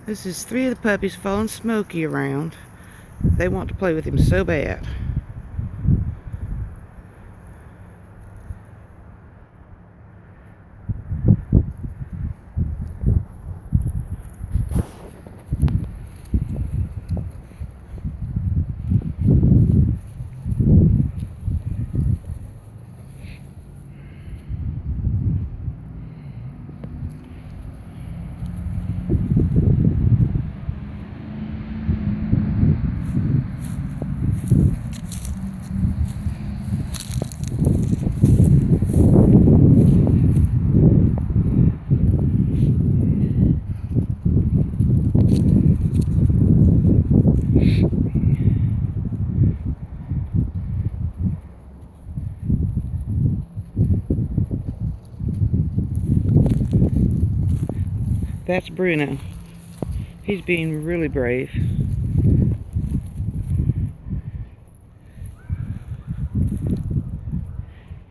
This is 3 of the puppies following Smokey around. They want to play with him so bad. That's Bruno. He's being really brave.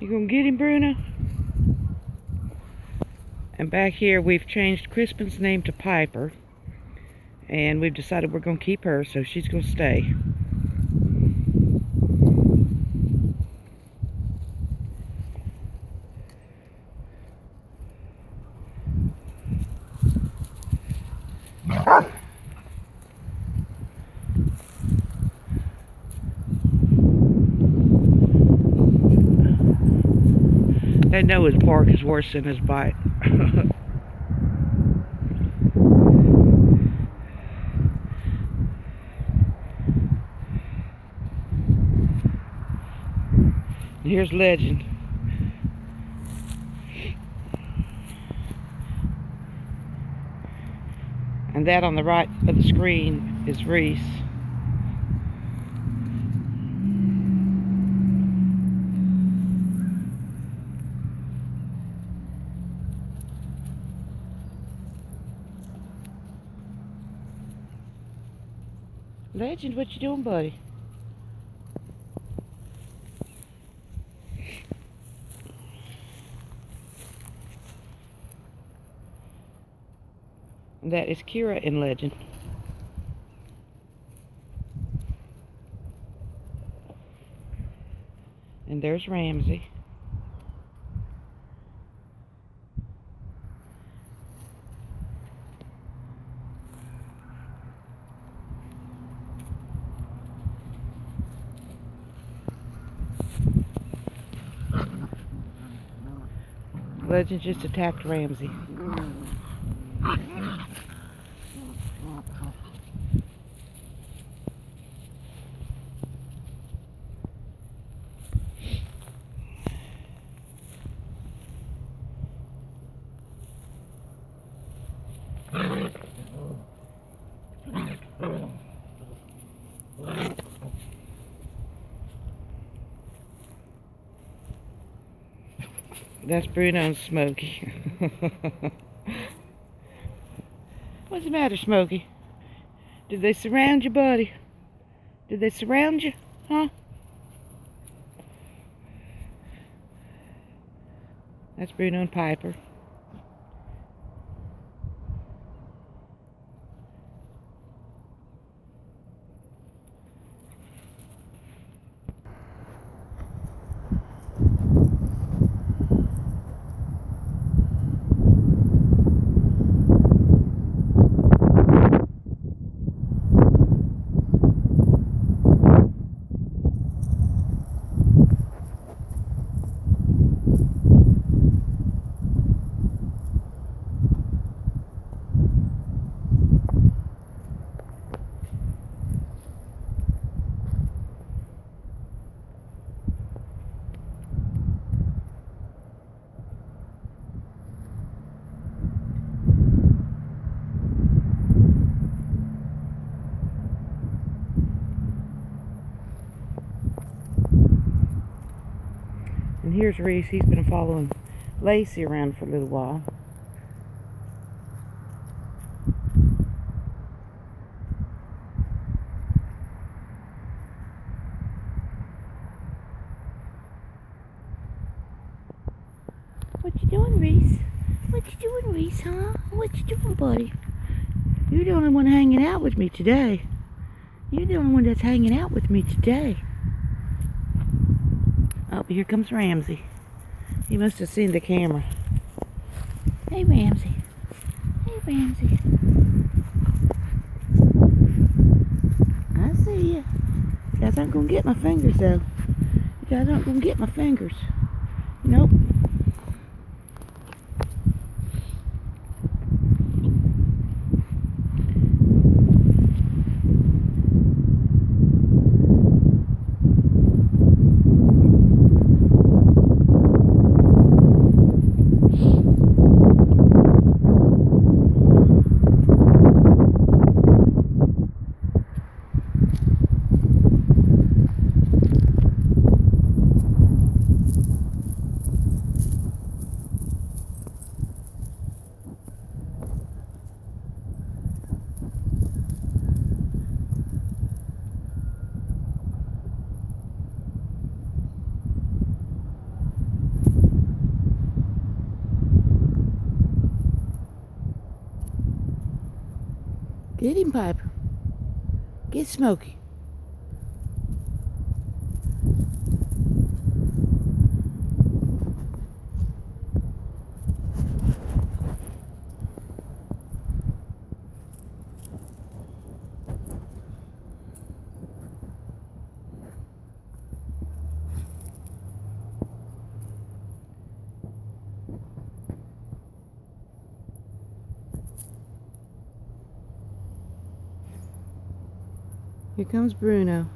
You gonna get him, Bruno? And back here we've changed Crispin's name to Piper. And we've decided we're gonna keep her, so she's gonna stay. They know his bark is worse than his bite. Here's Legend. And that on the right of the screen is Reese. Legend, what you doing, buddy? And that is Kira in Legend. And there's Ramsey. Legend just attacked Ramsey. That's Bruno and Smokey. What's the matter, Smokey? Did they surround you, buddy? Did they surround you? Huh? That's Bruno and Piper. And here's Reese. He's been following Lacey around for a little while. What you doing, Reese? What you doing, Reese, huh? What you doing, buddy? You're the only one hanging out with me today. You're the only one that's hanging out with me today. Oh, here comes Ramsey. He must have seen the camera. Hey, Ramsey. Hey, Ramsey. I see you. You guys aren't going to get my fingers, though. You guys aren't going to get my fingers. Nope. Get him, Piper. Get Smokey. Here comes Bruno.